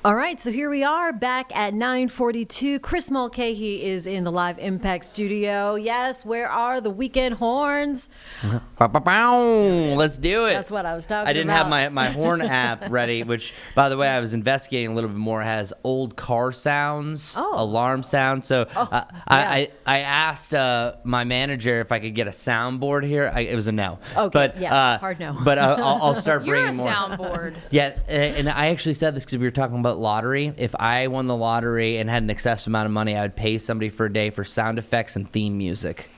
All right, so here we are back at 9:42. Chris Mulcahy is in the Live Impact studio. Yes, where are the weekend horns? Let's do it. That's what I was talking about. I didn't have my horn app ready, which, by the way, I was investigating a little bit more. It has old car sounds, alarm sounds. So I asked my manager if I could get a soundboard here. It was a no. Okay, but, hard no. But I'll start bringing more. You're a soundboard. Yeah, and I actually said this because we were talking about lottery. If I won the lottery and had an excessive amount of money, I would pay somebody for a day for sound effects and theme music.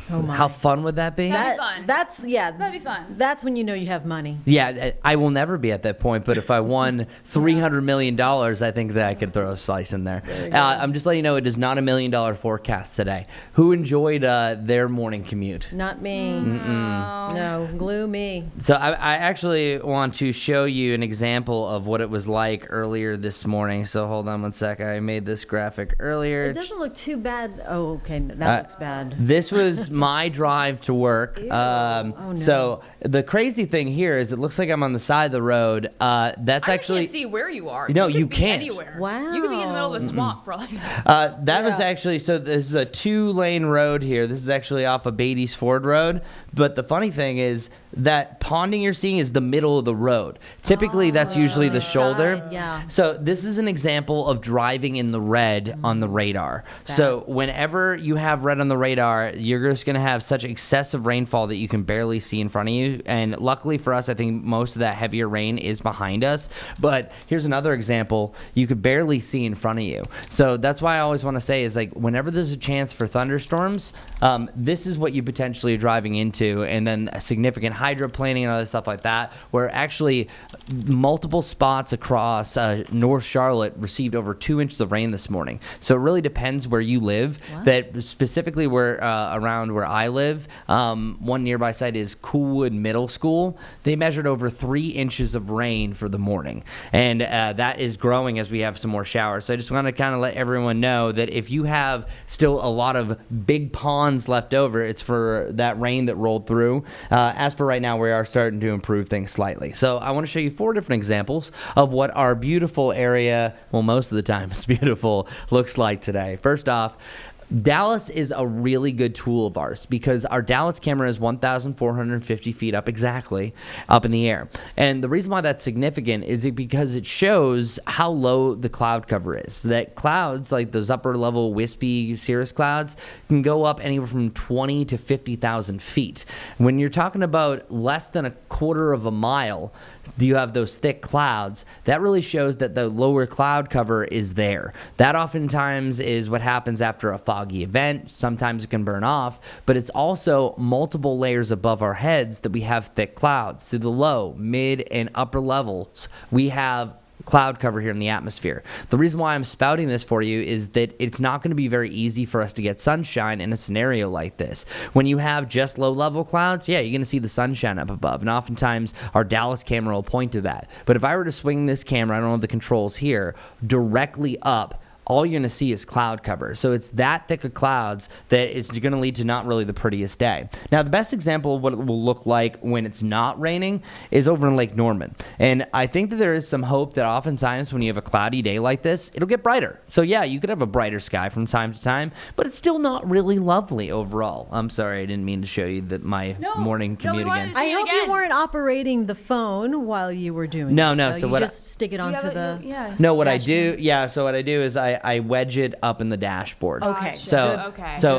Oh my. How fun would that be? That'd be fun. That'd be fun. That's when you know you have money. Yeah, I will never be at that point, but if I won $300 million, I think that I could throw a slice in there. I'm just letting you know it is not $1 million forecast today. Who enjoyed their morning commute? Not me. No, gloomy. So I actually want to show you an example of what it was like earlier this morning. So hold on one sec. I made this graphic earlier. It doesn't look too bad. Oh, okay. That looks bad. This was my drive to work. No. So the crazy thing here is it looks like I'm on the side of the road. That's actually. I can't see where you are. No, you you could can't. Be anywhere. Wow. You could be in the middle of a swamp for all you know. That was actually, so this is a 2-lane road here. This is actually off of Beatty's Ford Road. But the funny thing is that ponding you're seeing is the middle of the road. Typically, that's usually the shoulder. Side, yeah. So this is an example of driving in the red on the radar. So whenever you have red on the radar, you're just going to have such excessive rainfall that you can barely see in front of you. And luckily for us, I think most of that heavier rain is behind us. But here's another example. You could barely see in front of you. So that's why I always want to say is like whenever there's a chance for thunderstorms, this is what you potentially are driving into. And then a significant hydroplaning and other stuff like that, where actually multiple spots across North Charlotte received over 2 inches of rain this morning. So it really depends where you live. Wow. That specifically where around where I live, one nearby site is Coolwood Middle School. They measured over 3 inches of rain for the morning, and that is growing as we have some more showers. So I just want to kind of let everyone know that if you have still a lot of big ponds left over, it's for that rain that rolled through. As for right now, we are starting to improve things slightly. So I want to show you 4 different examples of what our beautiful area, well, most of the time it's beautiful, looks like today. First off, Dallas is a really good tool of ours because our Dallas camera is 1,450 feet up exactly up in the air. And the reason why that's significant is because it shows how low the cloud cover is. That clouds, like those upper level wispy cirrus clouds, can go up anywhere from 20 to 50,000 feet. When you're talking about less than a quarter of a mile, do you have those thick clouds? That really shows that the lower cloud cover is there. That oftentimes is what happens after a foggy event. Sometimes it can burn off, but it's also multiple layers above our heads that we have thick clouds. Through the low, mid, and upper levels, we have cloud cover here in the atmosphere. The reason why I'm spouting this for you is that it's not going to be very easy for us to get sunshine in a scenario like this. When you have just low level clouds, yeah, you're going to see the sunshine up above, and oftentimes our Dallas camera will point to that. But if I were to swing this camera, I don't have the controls here, directly up, all you're going to see is cloud cover. So it's that thick of clouds that is going to lead to not really the prettiest day. Now, the best example of what it will look like when it's not raining is over in Lake Norman. And I think that there is some hope that oftentimes when you have a cloudy day like this, it'll get brighter. So yeah, you could have a brighter sky from time to time, but it's still not really lovely overall. I'm sorry, I didn't mean to show you that my morning commute again. I hope you weren't operating the phone while you were doing No. it. So you what just stick it onto the No, what I do, so what I do is I wedge it up in the dashboard. Okay. So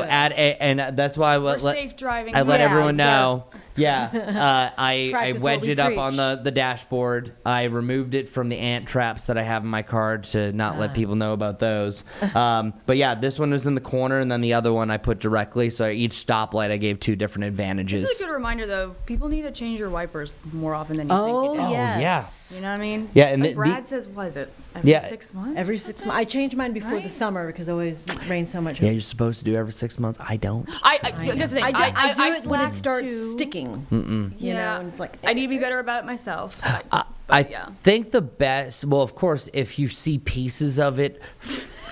and that's why safe driving. I let everyone yeah. know. Yeah, I Practice wedge what we it up preach. on the dashboard. I removed it from the ant traps that I have in my car to not let people know about those. But yeah, this one was in the corner, and then the other one I put directly. So each stoplight I gave 2 different advantages. This is a good reminder, though. People need to change your wipers more often than you think they do. Yes. You know what I mean? Yeah, and like Brad says, what is it? Every 6 months? Every 6 months. I change mine before the summer because it always rains so much. Yeah, you're supposed to do every 6 months. I don't. That's the thing. I do it when it slack starts too. sticking. You know, and it's like I need to be better about it myself. I think the best, well, of course, if you see pieces of it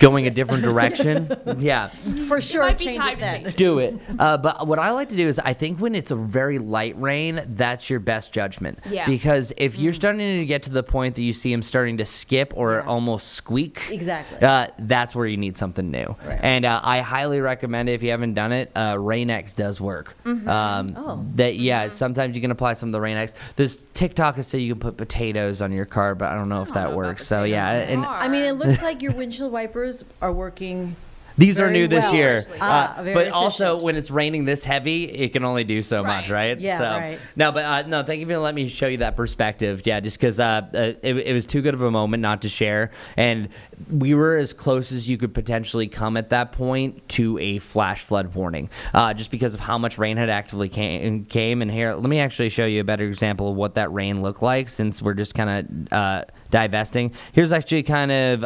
going a different direction, yeah. For sure, might be change time it to then. change it. Do it. But what I like to do is I think when it's a very light rain, that's your best judgment. Yeah. Because if you're starting to get to the point that you see them starting to skip or Yeah. almost squeak, Exactly. that's where you need something new. Right. And I highly recommend it if you haven't done it. RainX does work. Sometimes you can apply some of the RainX. There's TikTok say you can put potatoes on your car, but I don't know if that know works. about So yeah, potatoes. and I mean, it looks like your windshield wipers are working. these are Very new this well, year. actually. Very But also, efficient. when it's raining this heavy, it can only do so much, Right. right? Yeah, so, right. No, but no, thank you for letting me show you that perspective. Yeah, just because it was too good of a moment not to share. And we were as close as you could potentially come at that point to a flash flood warning, just because of how much rain had actively came. And here, let me actually show you a better example of what that rain looked like since we're just kind of divesting. Here's actually kind of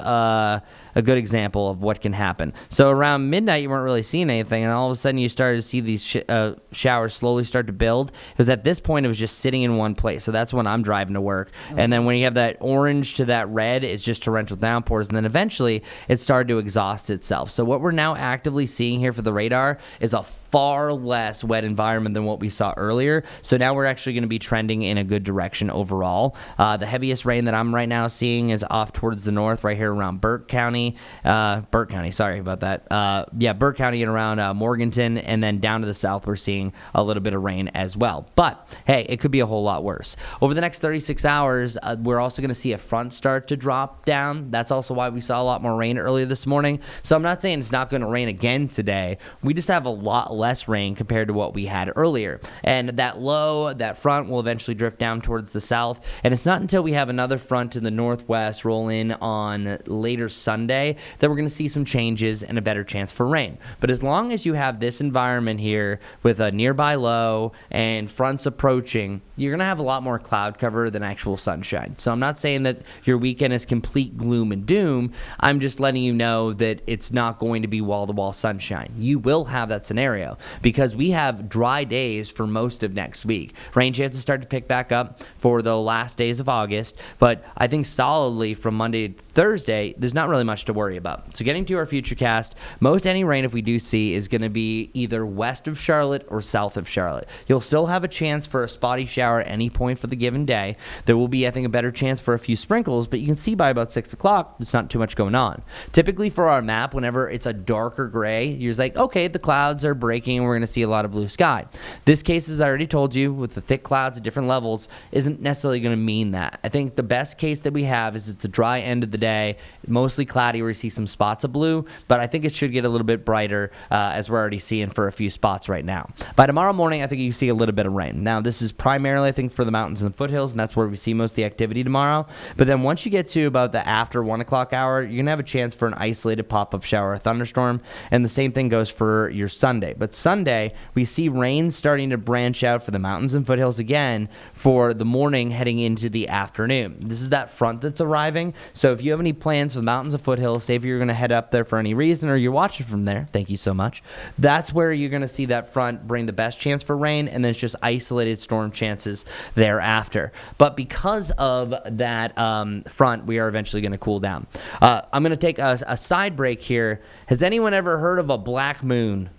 a good example of what can happen. So around midnight, you weren't really seeing anything, and all of a sudden you started to see these showers slowly start to build. Because at this point, it was just sitting in one place. So that's when I'm driving to work. And then when you have that orange to that red, it's just torrential downpours. And then eventually, it started to exhaust itself. So what we're now actively seeing here for the radar is a far less wet environment than what we saw earlier. So now we're actually going to be trending in a good direction overall. The heaviest rain that I'm right now seeing is off towards the north, right here around Burke County, sorry about that. Burke County and around Morganton, and then down to the south, we're seeing a little bit of rain as well. But hey, it could be a whole lot worse. Over the next 36 hours, we're also going to see a front start to drop down. That's also why we saw a lot more rain earlier this morning. So I'm not saying it's not going to rain again today. We just have a lot less rain compared to what we had earlier. And that front will eventually drift down towards the south. And it's not until we have another front in the northwest roll in on later Sunday that we're going to see some changes and a better chance for rain. But as long as you have this environment here with a nearby low and fronts approaching, you're going to have a lot more cloud cover than actual sunshine. So I'm not saying that your weekend is complete gloom and doom. I'm just letting you know that it's not going to be wall-to-wall sunshine. You will have that scenario because we have dry days for most of next week. Rain chances start to pick back up for the last days of August, but I think solidly from Monday to Thursday, there's not really much to worry about. So getting to our futurecast, most any rain if we do see is going to be either west of Charlotte or south of Charlotte. You'll still have a chance for a spotty shower at any point for the given day. There will be, I think, a better chance for a few sprinkles, but you can see by about 6 o'clock, there's not too much going on. Typically for our map, whenever it's a darker gray, you're just like, okay, the clouds are breaking and we're going to see a lot of blue sky. This case, as I already told you, with the thick clouds at different levels, isn't necessarily going to mean that. I think the best case that we have is it's a dry end of the day, mostly cloudy where you see some spots of blue, but I think it should get a little bit brighter as we're already seeing for a few spots right now. By tomorrow morning, I think you see a little bit of rain. Now, this is primarily, I think, for the mountains and the foothills, and that's where we see most of the activity tomorrow. But then once you get to about the after 1 o'clock hour, you're going to have a chance for an isolated pop-up shower or thunderstorm, and the same thing goes for your Sunday. But Sunday, we see rain starting to branch out for the mountains and foothills again for the morning heading into the afternoon. This is that front that's arriving, so if you have any plans for the mountains and foothills, say if you're going to head up there for any reason or you're watching from there, thank you so much, that's where you're going to see that front bring the best chance for rain, and then it's just isolated storm chances thereafter. But because of that front, we are eventually going to cool down. I'm going to take a side break here. Has anyone ever heard of a black moon?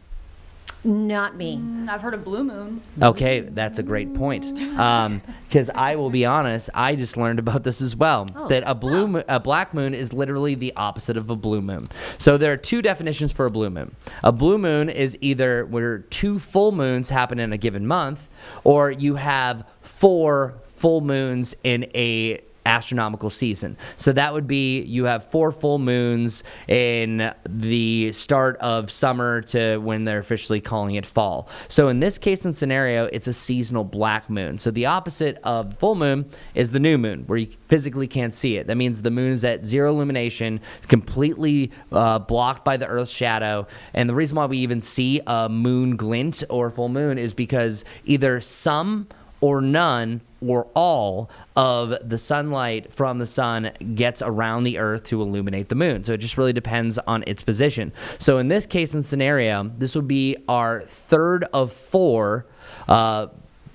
Not me. I've heard of blue moon. Okay, that's a great point. Because I will be honest, I just learned about this as well. That a black moon is literally the opposite of a blue moon. So there are two definitions for a blue moon. A blue moon is either where 2 full moons happen in a given month, or you have 4 full moons in a astronomical season. So that would be you have 4 full moons in the start of summer to when they're officially calling it fall. So in this case and scenario, it's a seasonal black moon. So the opposite of full moon is the new moon, where you physically can't see it. That means the moon is at zero illumination, completely blocked by the Earth's shadow. And the reason why we even see a moon glint or full moon is because either some or none or all of the sunlight from the sun gets around the earth to illuminate the moon. So it just really depends on its position. So in this case and scenario, this would be our third of 4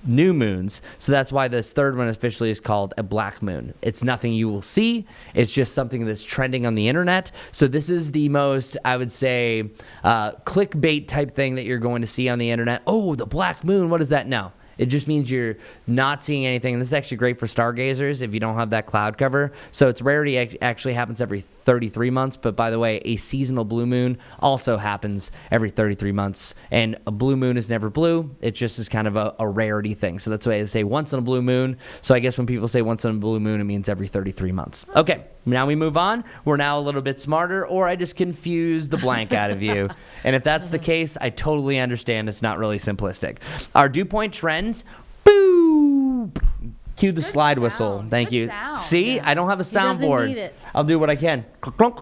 new moons. So that's why this third one officially is called a black moon. It's nothing you will see. It's just something that's trending on the internet. So this is the most, I would say, clickbait type thing that you're going to see on the internet. Oh, the black moon. What is that? No. It just means you're not seeing anything. And this is actually great for stargazers if you don't have that cloud cover. So its rarity actually happens every 33 months. But by the way, a seasonal blue moon also happens every 33 months. And a blue moon is never blue. It just is kind of a rarity thing. So that's why they say once in a blue moon. So I guess when people say once in a blue moon, it means every 33 months. Okay, now we move on. We're now a little bit smarter, or I just confused the blank out of you. And if that's the case, I totally understand. It's not really simplistic. Our dew point trends, boo! Cue the slide whistle. Thank you. Sound. See, yeah. I don't have a soundboard. need it. I'll do what I can. Clunk.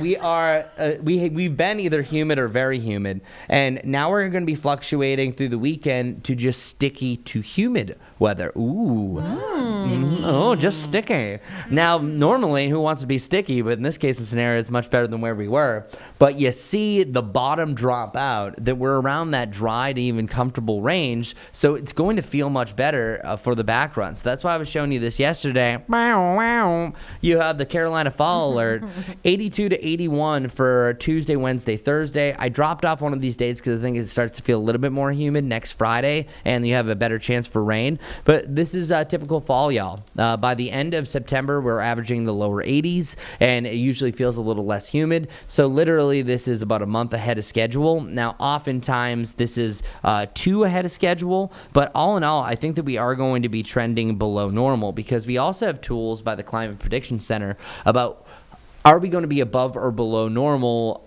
We've been either humid or very humid, and now we're going to be fluctuating through the weekend to just sticky to humid weather. Ooh. Oh, just sticky. Now, normally, who wants to be sticky? But in this case, the scenario is much better than where we were. But you see the bottom drop out, that we're around that dry to even comfortable range, so it's going to feel much better for the back run. So that's why I was showing you this yesterday. You have the Carolina Fall Alert, 82 to 81 for Tuesday, Wednesday, Thursday. I dropped off one of these days because I think it starts to feel a little bit more humid next Friday, and you have a better chance for rain. But this is typical fall, y'all. By the end of September, we're averaging the lower 80s, and it usually feels a little less humid. So literally, this is about a month ahead of schedule. Now, oftentimes, this is 2 ahead of schedule, but all in all, I think that we are going to be trending below normal because we also have tools by the Climate Prediction Center about are we going to be above or below normal,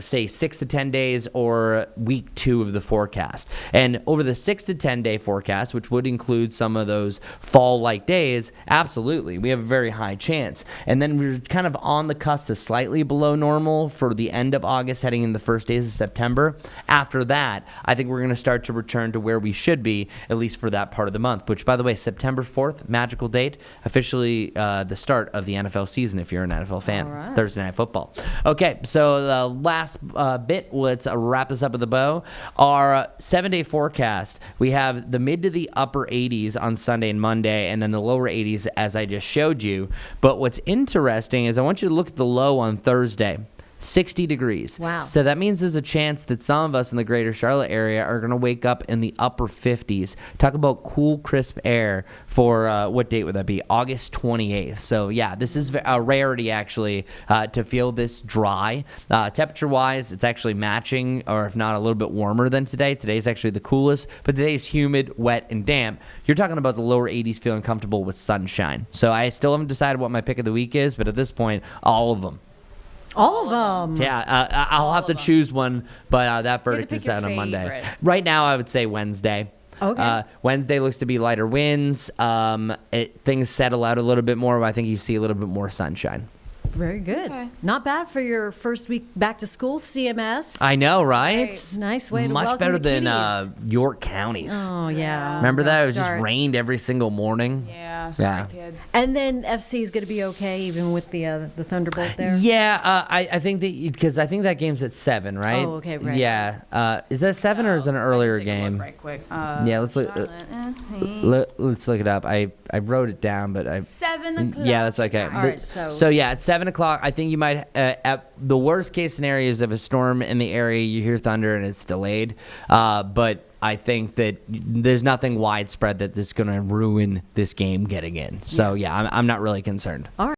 say 6 to 10 days or week 2 of the forecast? And over the 6 to 10 day forecast, which would include some of those fall-like days, absolutely, we have a very high chance. And then we're kind of on the cusp of slightly below normal for the end of August, heading in the first days of September. After that, I think we're going to start to return to where we should be, at least for that part of the month, which, by the way, September 4th, magical date, officially the start of the NFL season if you're an NFL fan. All right. Thursday Night Football. Okay, so the last bit, let's wrap this up with a bow. Our 7-day forecast, we have the mid to the upper 80s on Sunday and Monday, and then the lower 80s as I just showed you. But what's interesting is I want you to look at the low on Thursday. 60 degrees. Wow. So that means there's a chance that some of us in the greater Charlotte area are going to wake up in the upper 50s. Talk about cool, crisp air for what date would that be? August 28th. So, yeah, this is a rarity, actually, to feel this dry. Temperature-wise, it's actually matching, or if not, a little bit warmer than today. Today's actually the coolest, but today's humid, wet, and damp. You're talking about the lower 80s feeling comfortable with sunshine. So I still haven't decided what my pick of the week is, but at this point, all of them. All of them. Yeah, I'll have to choose one, but that verdict is out on Monday. favorite. Right now, I would say Wednesday. Okay. Wednesday looks to be lighter winds. Things settle out a little bit more, but I think you see a little bit more sunshine. Very good. Okay. Not bad for your first week back to school, CMS. I know, right? Right. Nice way to Much welcome better the than kiddies. York counties. Oh, yeah. Remember that? It was just Start. rained every single morning. Yeah, sorry, Yeah. kids. And then FC is going to be okay, even with the Thunderbolt there. Yeah, I think that because I think that game's at 7, right? Oh, okay, right. Yeah, is that 7 or is it an I can earlier take a look game? right quick. Yeah, let's look. Let's look it up. I wrote it down, but 7 o'clock. yeah, that's okay. All right, so- so yeah, at 7 o'clock, I think you might. At the worst case scenarios of a storm in the area, you hear thunder and it's delayed. But I think that there's nothing widespread that is going to ruin this game getting in. So yeah, I'm not really concerned. All right.